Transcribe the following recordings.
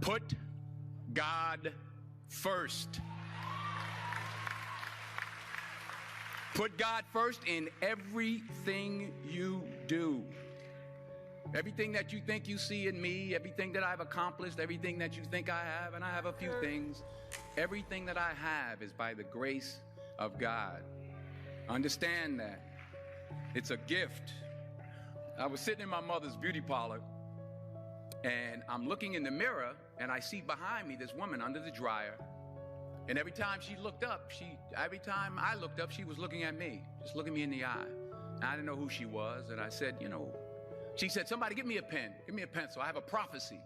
Put God first. Put God first in everything you do. Everything that you think you see in me, everything that I've accomplished, everything that you think I have, and I have a few things, everything that I have is by the grace of God. Understand that. It's a gift. I was sitting in my mother's beauty parlor, and I'm looking in the mirror, and I see behind me this woman under the dryer. And every time I looked up, she was looking at me, just looking me in the eye. And I didn't know who she was, and I said, she said, somebody give me a pen, give me a pencil. I have a prophecy.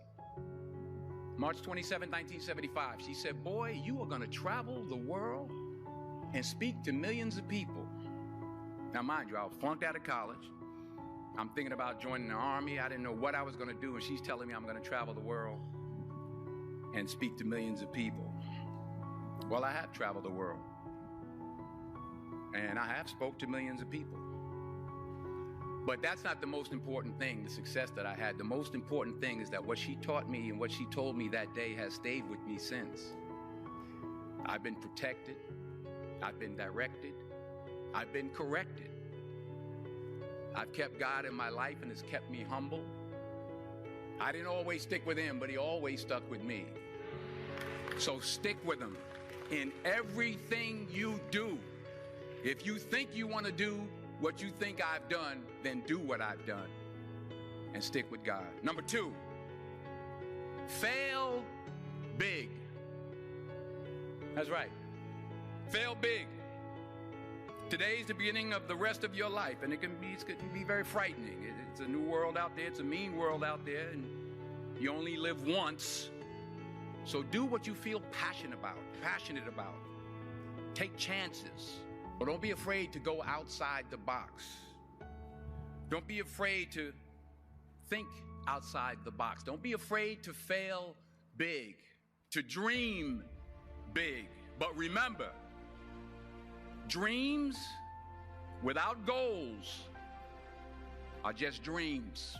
March 27, 1975. She said, boy, you are going to travel the world and speak to millions of people. Now, mind you, I was flunked out of college. I'm thinking about joining the army. I didn't know what I was going to do. And she's telling me I'm going to travel the world and speak to millions of people. Well, I have traveled the world. And I have spoke to millions of people. But that's not the most important thing, the success that I had. The most important thing is that what she taught me and what she told me that day has stayed with me since. I've been protected. I've been directed. I've been corrected. I've kept God in my life and it's kept me humble. I didn't always stick with him, but he always stuck with me. So stick with him in everything you do. If you think you want to do what you think I've done, then do what I've done and stick with God. Number 2, fail big. That's right. Fail big. Today's the beginning of the rest of your life, and it can be very frightening. It's a new world out there. It's a mean world out there, and you only live once. So do what you feel passionate about. Take chances. But don't be afraid to go outside the box. Don't be afraid to think outside the box. Don't be afraid to fail big, to dream big. But remember, dreams without goals are just dreams.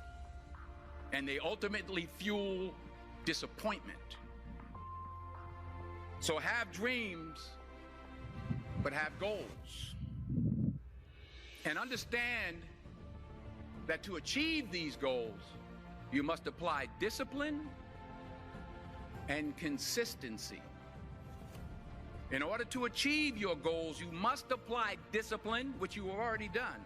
And they ultimately fuel disappointment. So have dreams, but have goals. And understand that to achieve these goals, you must apply discipline and consistency. In order to achieve your goals, you must apply discipline, which you have already done,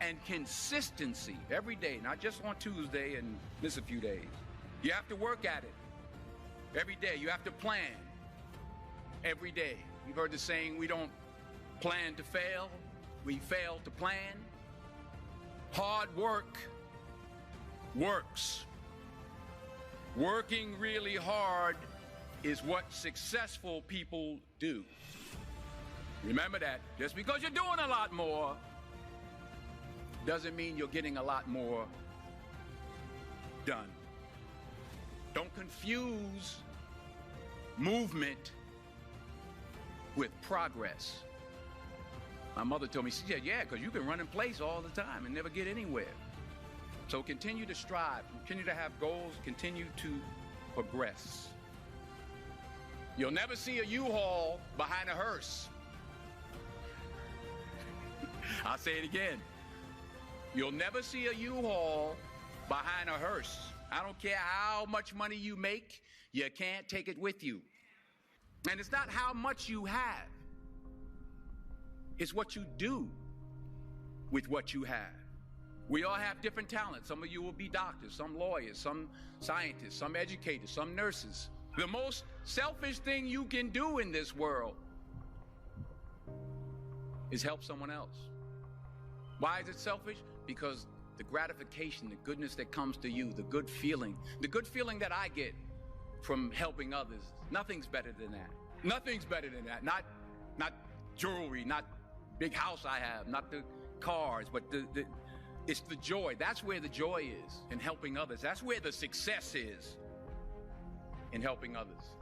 and consistency every day, not just on Tuesday and miss a few days. You have to work at it every day. You have to plan every day. You've heard the saying, we don't plan to fail, we fail to plan. Hard work works. Working really hard is what successful people do. Remember that. Just because you're doing a lot more doesn't mean you're getting a lot more done. Don't confuse movement with progress. My mother told me, she said, yeah, because you can run in place all the time and never get anywhere. So continue to strive, continue to have goals, continue to progress. You'll never see a U-Haul behind a hearse. I'll say it again. You'll never see a U-Haul behind a hearse. I don't care how much money you make, you can't take it with you. And it's not how much you have. It's what you do with what you have. We all have different talents. Some of you will be doctors, some lawyers, some scientists, some educators, some nurses. The most selfish thing you can do in this world is help someone else. Why is it selfish? Because the gratification, the goodness that comes to you, the good feeling that I get from helping others, nothing's better than that. Nothing's better than that. Not jewelry, not big house I have, not the cars, but it's the joy. That's where the joy is, in helping others. That's where the success is, in helping others.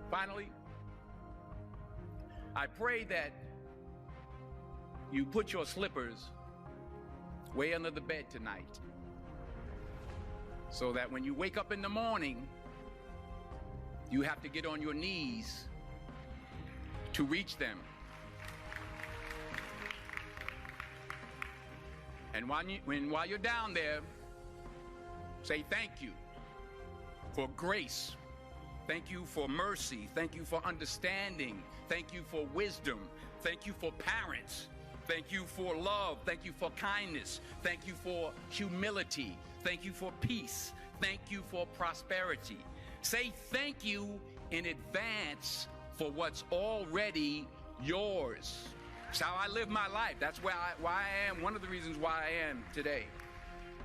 Finally, I pray that you put your slippers way under the bed tonight, so that when you wake up in the morning, You have to get on your knees to reach them. And while you're down there, say thank you for grace. Thank you for mercy. Thank you for understanding. Thank you for wisdom. Thank you for parents. Thank you for love. Thank you for kindness. Thank you for humility. Thank you for peace. Thank you for prosperity. Say thank you in advance for what's already yours. It's how I live my life. That's why I am, one of the reasons why I am today.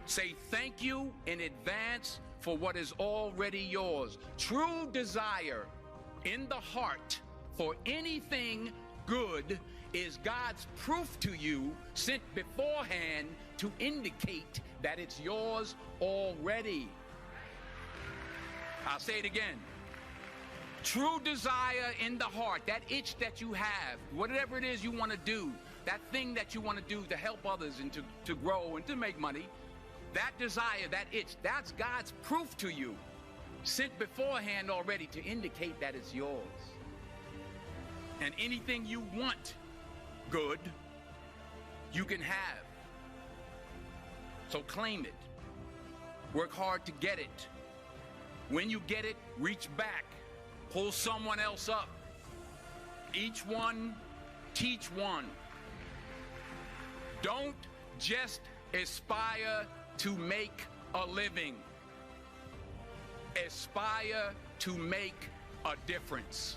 Say thank you in advance for what is already yours. True desire in the heart for anything good is God's proof to you, sent beforehand to indicate that it's yours already. I'll say it again. True desire in the heart, that itch that you have, whatever it is you want to do, that thing that you want to do to help others and to grow and to make money, that desire, that itch, that's God's proof to you, sent beforehand already to indicate that it's yours. And anything you want good, you can have. So claim it. Work hard to get it. When you get it, reach back. Pull someone else up. Each one, teach one. Don't just aspire to make a living. Aspire to make a difference.